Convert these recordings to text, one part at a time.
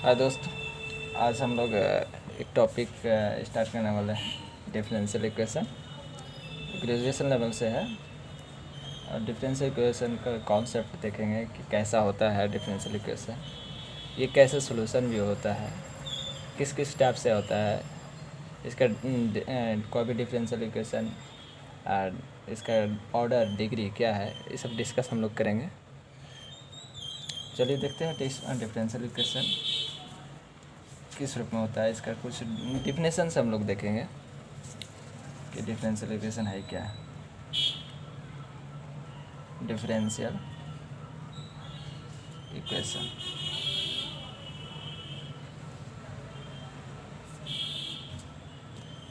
हाय दोस्त। आज हम लोग एक टॉपिक स्टार्ट करने वाले हैं, डिफरेंशियल इक्वेशन। ग्रेजुएशन लेवल से है और डिफरेंशियल इक्वेशन का कॉन्सेप्ट देखेंगे कि कैसा होता है डिफरेंशियल इक्वेशन, ये कैसे सॉल्यूशन भी होता है, किस किस टाइप से होता है, इसका कोई भी डिफरेंशियल इक्वेशन और इसका ऑर्डर डिग्री क्या है, ये सब डिस्कस हम लोग करेंगे। चलिए देखते हैं डिफरेंशियल इक्वेशन किस रूप में होता है। इसका कुछ डिफिनेशन से हम लोग देखेंगे कि डिफरेंशियल इक्वेशन है क्या। डिफरेंशियल इक्वेशन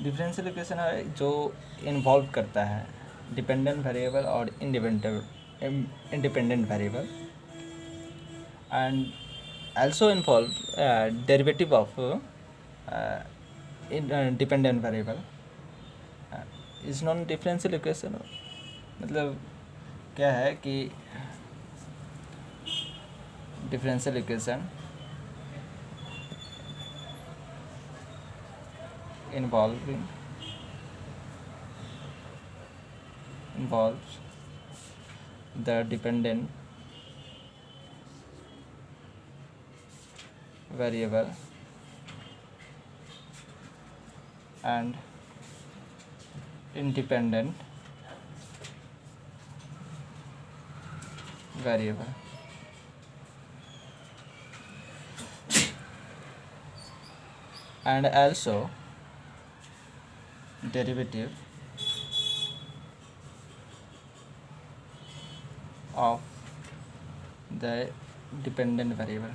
डिफरेंशियल इक्वेशन है जो इन्वॉल्व करता है डिपेंडेंट वेरिएबल और independent variable and also involve derivative of dependent variable is non differential equation। मतलब क्या है कि differential equation involves the dependent variable and independent variable and also derivative of the dependent variable।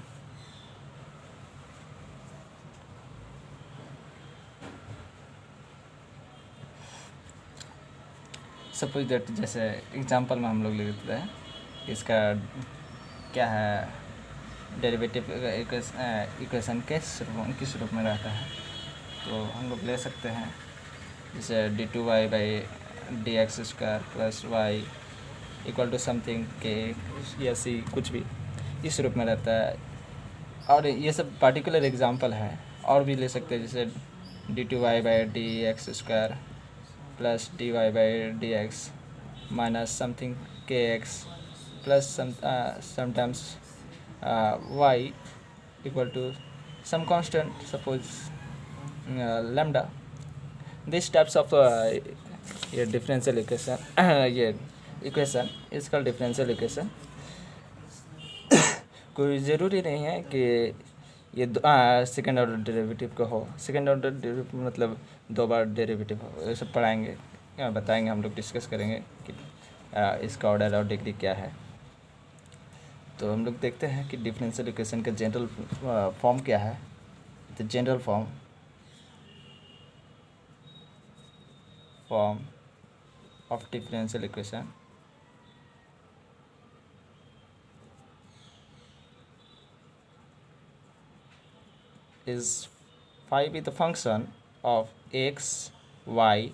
Suppose that जैसे example में हम लोग ले लेते हैं, इसका क्या है डेरिवेटिव इक्वेशन किस रूप में रहता है। तो हम लोग ले सकते हैं जैसे d2y/dx² plus y equal to something के या सी, कुछ भी इस रूप में रहता है। और ये सब पार्टिकुलर एग्जांपल है, और भी ले सकते हैं जैसे d2y/dx² plus dy/dx minus something kx plus sometimes y equal to some constant, suppose lambda। these types of ये differential equation ये इक्वेशन इसका डिफरेंशियल इक्वेशन कोई ज़रूरी नहीं है कि ये सेकेंड ऑर्डर डेरिवेटिव का हो। सेकेंड ऑर्डर डेरिवेटिव मतलब दो बार डेरिवेटिव हो, ये सब पढ़ाएंगे, बताएंगे, हम लोग डिस्कस करेंगे कि इसका ऑर्डर और डिग्री क्या है। तो हम लोग देखते हैं कि डिफरेंशियल इक्वेशन का जनरल फॉर्म क्या है। The general form of differential equation is phi with the function of X Y.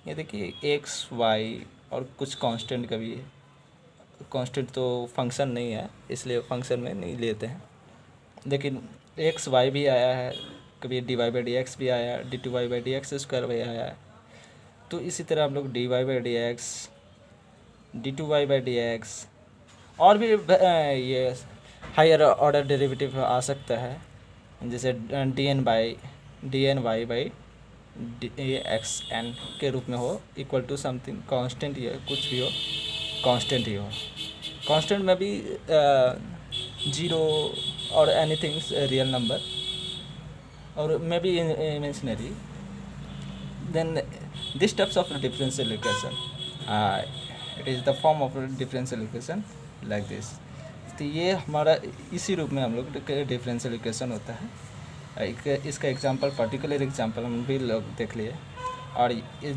ये देखिए एक्स वाई और कुछ कांस्टेंट का भी है। कांस्टेंट तो फंक्शन नहीं है, इसलिए फंक्शन में नहीं लेते हैं, लेकिन एक्स वाई भी आया है, कभी dy/dx भी आया है, d2y/dx² भी आया है। तो इसी तरह हम लोग dy/dx, d2y/dx और भी ये हायर ऑर्डर डेरिवेटिव आ सकता है, जैसे dny/dxn के रूप में हो, इक्वल टू समथिंग कांस्टेंट, ये कुछ भी हो, कांस्टेंट ही हो। कांस्टेंट में भी जीरो और एनीथिंग रियल नंबर और may be imaginary. then this types of differential equation it is the form of differential equation like this। तो ये हमारा इसी रूप में हम लोग डिफरेंशियल इक्वेशन होता है। इसका एग्जांपल, पर्टिकुलर एग्जांपल हम भी लोग देख लिए, और ये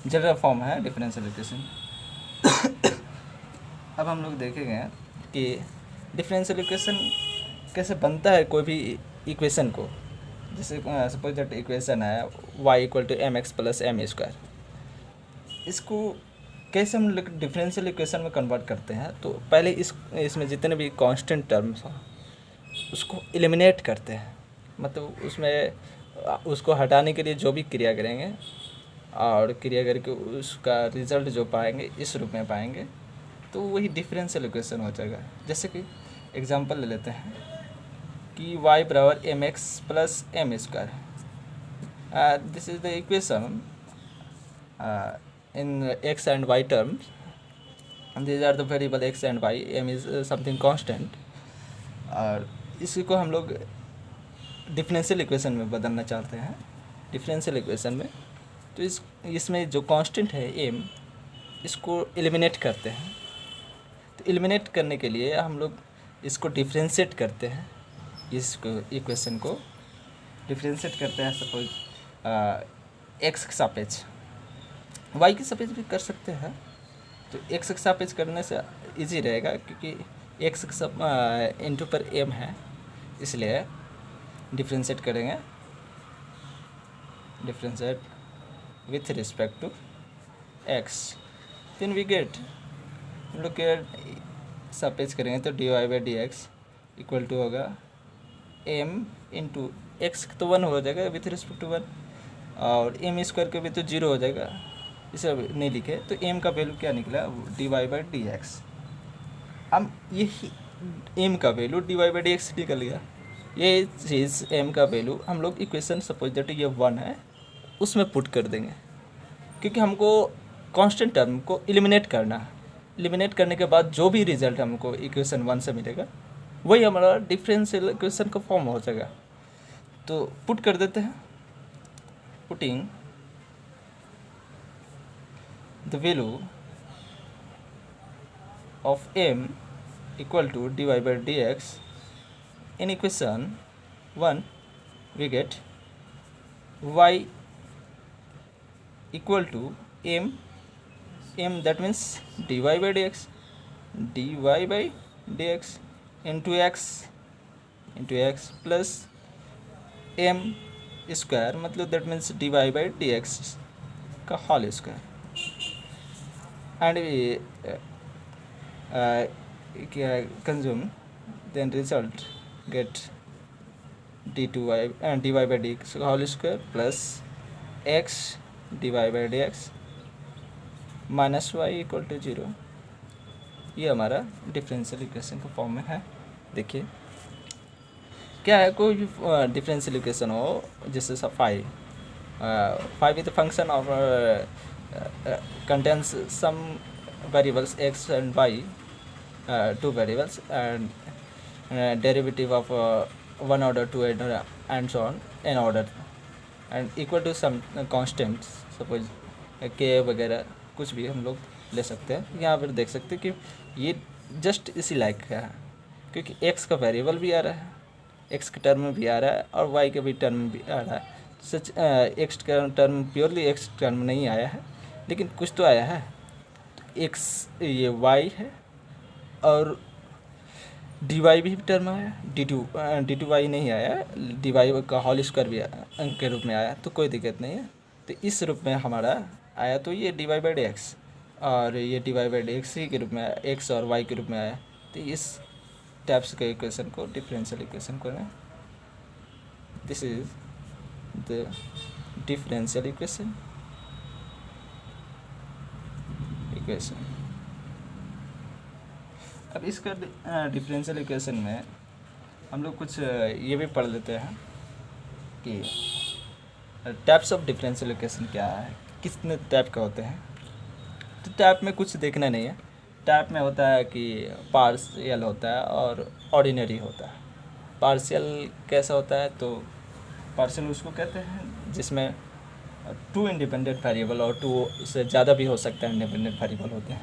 जनरल फॉर्म है डिफरेंशियल इक्वेशन। अब हम लोग देखेंगे कि डिफरेंशियल इक्वेशन कैसे बनता है कोई भी इक्वेशन को। जैसे सपोज दैट इक्वेशन है y equal to mx plus m²। इसको कैसे हम लोग डिफरेंशियल इक्वेशन में कन्वर्ट करते हैं। तो पहले इसमें जितने भी कांस्टेंट टर्म्स हो उसको एलिमिनेट करते हैं, मतलब उसमें उसको हटाने के लिए जो भी क्रिया करेंगे और क्रिया करके उसका रिज़ल्ट जो पाएंगे इस रूप में पाएंगे, तो वही डिफरेंशियल इक्वेशन हो जाएगा। जैसे कि एग्जांपल ले लेते हैं कि y बराबर mx plus M square, this is the equation in x and y terms, and these are the variable x and y, m is something constant, और इसी को हम लोग डिफरेंशियल इक्वेशन में बदलना चाहते हैं। डिफरेंशियल इक्वेशन में तो इसमें जो कांस्टेंट है m, इसको एलिमिनेट करते हैं। तो एलिमिनेट करने के लिए हम लोग इसको डिफरेंशिएट करते हैं, इसको इक्वेशन को डिफरेंशिएट करते हैं। सपोज एक्स के सापेक्ष, वाई के सापेक्ष भी कर सकते हैं। तो एक्स के सापेक्ष करने से इजी रहेगा, क्योंकि एक्स इंटू पर एम है, इसलिए डिफरेंशिएट करेंगे, differentiate with respect to X, then we get, हम लोग के सापेक्ष करेंगे तो D Y by D X equal to होगा एम इंटू एक्स, तो 1 हो जाएगा विथ रिस्पेक्ट टू 1, और एम स्क्वायर के भी तो 0 हो जाएगा, इसे नहीं लिखे तो एम का वैल्यू क्या निकला, D Y by D X. हम यही एम का value D Y by D X निकल गया। ये चीज़ एम का वैल्यू हम लोग इक्वेशन सपोज दैट ये 1 है उसमें पुट कर देंगे, क्योंकि हमको कांस्टेंट टर्म को एलिमिनेट करना है। एलिमिनेट करने के बाद जो भी रिजल्ट हमको इक्वेशन 1 से मिलेगा वही हमारा डिफरेंशियल इक्वेशन का फॉर्म हो जाएगा। तो पुट कर देते हैं, putting the value of m equal to dy by dx in equation 1, we get y equal to m, that means dy by dx, dy by dx into x plus m square, मतलब that means dy by dx का whole square, and we consume, then result get d2y and dy by dx whole square plus x dy by dx minus y equal to 0। ये हमारा differential equation का form में है। देखिए क्या है, कोई भी डिफरेंशियल इक्वेशन हो, जैसे सब five with function of contains some variables x and y, 2 variables, and derivative of 1 order, 2 order, and so on n order, and equal to some constants, suppose k वगैरह कुछ भी हम लोग ले सकते हैं। यहाँ पर देख सकते हैं कि ये जस्ट इसी लाइक का है, क्योंकि x का वेरिएबल भी आ रहा है, x के टर्म में भी आ रहा है और y के भी टर्म में भी आ रहा है। सच x का टर्म प्योरली x टर्म नहीं आया है, लेकिन कुछ तो आया है। x ये y है और dy भी टर्म आया, डी टू वाई नहीं आया, डी वाई का होल स्क्वायर भी अंक के रूप में आया, तो कोई दिक्कत नहीं है। तो इस रूप में हमारा आया, तो ये D Y by D X और ये D Y by D X ही के रूप में आया, एक्स और वाई के रूप में आया। तो इस टाइप्स के इक्वेशन को डिफरेंशियल इक्वेशन करें। This is the differential equation. अब इसका डिफरेंशियल इक्वेशन में हम लोग कुछ ये भी पढ़ लेते हैं कि टाइप्स ऑफ डिफरेंशियल इक्वेशन क्या है, कितने टाइप का होते हैं। तो टाइप में कुछ देखना नहीं है। टाइप में होता है कि पार्शियल होता है और ऑर्डिनरी होता है। पार्शियल कैसा होता है, तो पार्शियल उसको कहते हैं जिसमें 2 इंडिपेंडेंट वेरिएबल और 2 से ज़्यादा भी हो सकता है इंडिपेंडेंट वेरिएबल होते हैं।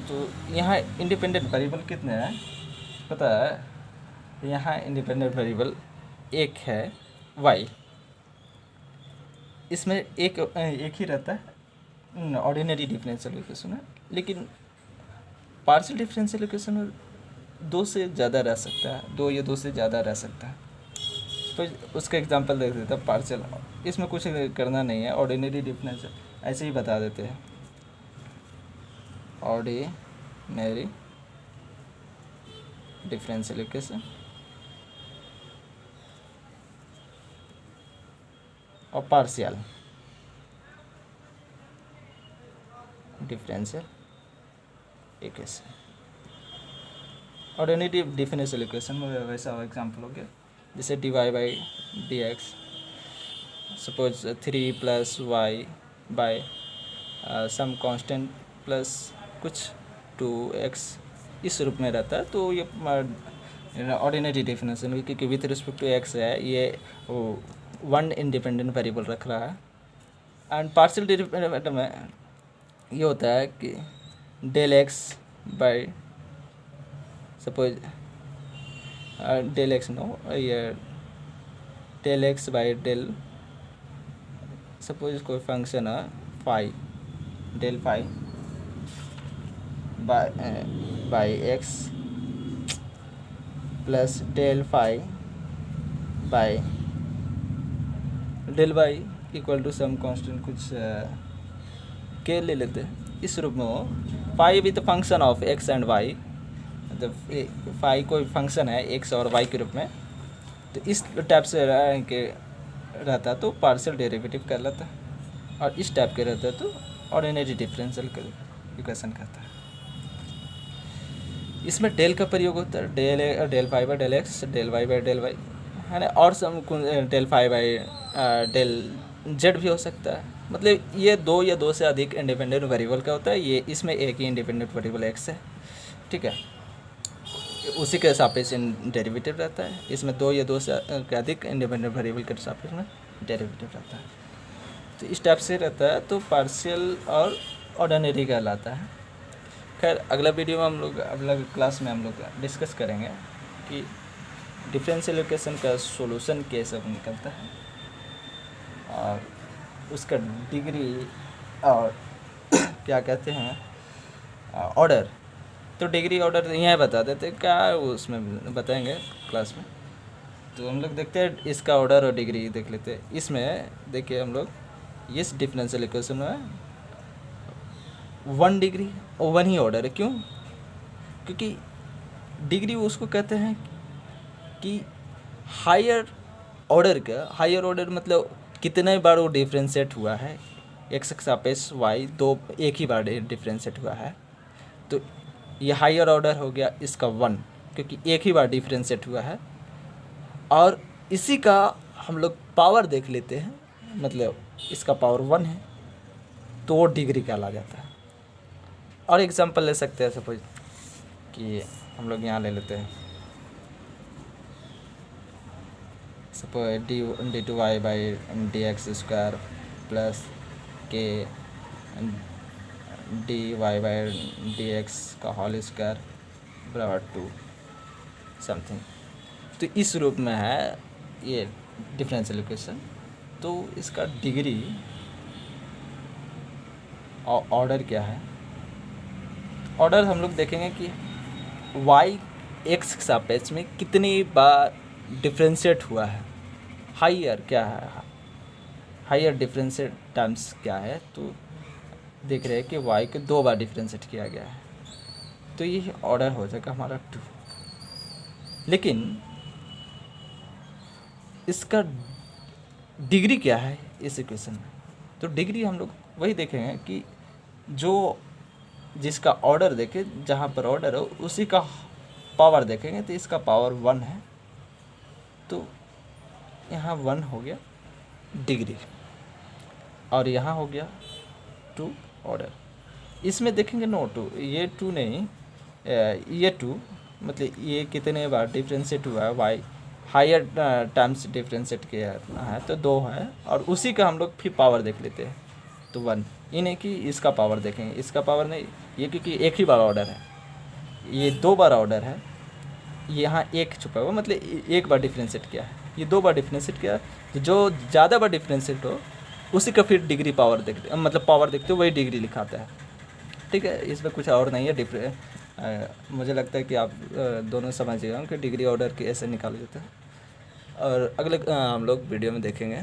तो यहाँ इंडिपेंडेंट वेरिएबल कितने हैं पता है? यहाँ इंडिपेंडेंट वेरिएबल एक है y, इसमें एक ही रहता है, ऑर्डिनरी डिफरेंशियल इक्वेशन है। लेकिन पार्शियल डिफरेंशियल इक्वेशन में 2 से ज़्यादा रह सकता है, 2 या 2 से ज़्यादा रह सकता है। तो उसका एग्जांपल देख देता है पार्शियल, इसमें कुछ करना नहीं है, ऑर्डिनरी डिफरेंशियल ऐसे ही बता देते हैं। ऑर्डिनरी डिफरेंशियल इक्वेशन और partial differential equation. Ordinary differential equation में वैसा एग्जाम्पल हो गया, जैसे dy by D X, suppose 3 + y by some constant plus कुछ 2x इस रूप में रहता है। तो ये ऑर्डिनरी डिफरेंशियल, क्योंकि विथ रिस्पेक्ट टू x है, ये वन इंडिपेंडेंट वेरिएबल रख रहा है। एंड पार्शियल डेरिवेटिव में ये होता है कि del X by suppose del X no ये del X by del suppose कोई फंक्शन है phi, del phi by X plus del phi by del Y equal to some constant कुछ के ले लेते हैं। इस रूप में हो phi with function of X and Y, मतलब फाई कोई फंक्शन है एक्स और वाई के रूप में, तो इस टाइप से रहता है तो पार्शियल डेरिवेटिव कहलाता है, और इस टाइप के रहता है तो ऑर्डिनरी डिफरेंशियल इक्वेशन कहता है। इसमें डेल का प्रयोग होता है, del phi by del X, del Y by del Y, है ना, और some del phi by del Z भी हो सकता है। मतलब ये दो या दो से अधिक इंडिपेंडेंट वेरिएबल का होता है, ये इसमें एक ही इंडिपेंडेंट वेरिएबल एक्स है, ठीक है, उसी के सापेक्ष डेरिवेटिव रहता है। इसमें दो या दो से अधिक इंडिपेंडेंट वेरिएबल के सापेक्ष में डेरिवेटिव रहता है। तो इस टाइप से रहता है तो पार्शियल और ऑर्डिनरी कहलाता है। खैर अगला वीडियो में हम लोग, अगला क्लास में हम लोग डिस्कस करेंगे कि डिफरेंशियल इक्वेशन का सॉल्यूशन कैसे निकलता है और उसका डिग्री और क्या कहते हैं ऑर्डर। तो डिग्री ऑर्डर यहाँ बता देते क्या उसमें बताएंगे क्लास में। तो हम लोग देखते हैं इसका ऑर्डर और डिग्री देख लेते हैं। इसमें देखिए हम लोग इस डिफरेंशियल इक्वेशन में 1 डिग्री और 1 ही ऑर्डर है। क्यों? क्योंकि डिग्री उसको कहते हैं कि हायर ऑर्डर का, हायर ऑर्डर मतलब कितने बार वो डिफ्रेंशिएट हुआ है, एक्स के सापेक्ष वाई दो एक ही बार डिफ्रेंशिएट हुआ है, तो ये हायर ऑर्डर हो गया इसका 1, क्योंकि एक ही बार डिफ्रेंशिएट हुआ है। और इसी का हम लोग पावर देख लेते हैं, मतलब इसका पावर 1 है तो वो डिग्री कहला जाता है। और एग्जांपल ले सकते हैं, सपोज कि हम लोग यहाँ ले लेते हैं, suppose D two Y by D X square plus K D Y by D X का होल स्क्वायर बराबर 2 समथिंग। तो इस रूप में है ये डिफरेंशियल इक्वेशन। तो इसका डिग्री और ऑर्डर क्या है? ऑर्डर हम लोग देखेंगे कि y x के सापेक्ष में कितनी बार डिफरेंशिएट हुआ है, हायर क्या है, हायर डिफरेंशिएट टर्म्स क्या है। तो देख रहे हैं कि y को 2 बार डिफरेंशिएट किया गया है, तो ये ऑर्डर हो जाएगा हमारा 2। लेकिन इसका डिग्री क्या है इस इक्वेशन में? तो डिग्री हम लोग वही देखेंगे कि जो जिसका ऑर्डर देखे, जहाँ पर ऑर्डर हो उसी का पावर देखेंगे। तो इसका पावर 1 है, तो यहाँ 1 हो गया डिग्री और यहाँ हो गया 2 ऑर्डर। इसमें देखेंगे नो 2, ये 2 नहीं, ये 2 मतलब ये कितने बार डिफ्रेंशिएट हुआ है, वाई हायर टर्म्स डिफ्रेंशिएट किया है तो 2 है, और उसी का हम लोग फिर पावर देख लेते हैं तो 1। ये नहीं कि इसका पावर देखेंगे, इसका पावर नहीं, ये क्योंकि एक ही बार ऑर्डर है, ये 2 बार ऑर्डर है, यहाँ 1 छुपा हुआ मतलब 1 बार डिफ्रेंशिएट किया है, ये 2 बार डिफ्रेंशिएट किया। तो जो ज़्यादा बार डिफ्रेंशिएट हो उसी का फिर डिग्री पावर देखते, मतलब पावर देखते हो वही डिग्री लिखाता है, ठीक है। इसमें कुछ और नहीं है। मुझे लगता है कि आप दोनों समझिएगा कि डिग्री ऑर्डर कैसे निकाले जाते हैं, और अगले हम लोग वीडियो में देखेंगे।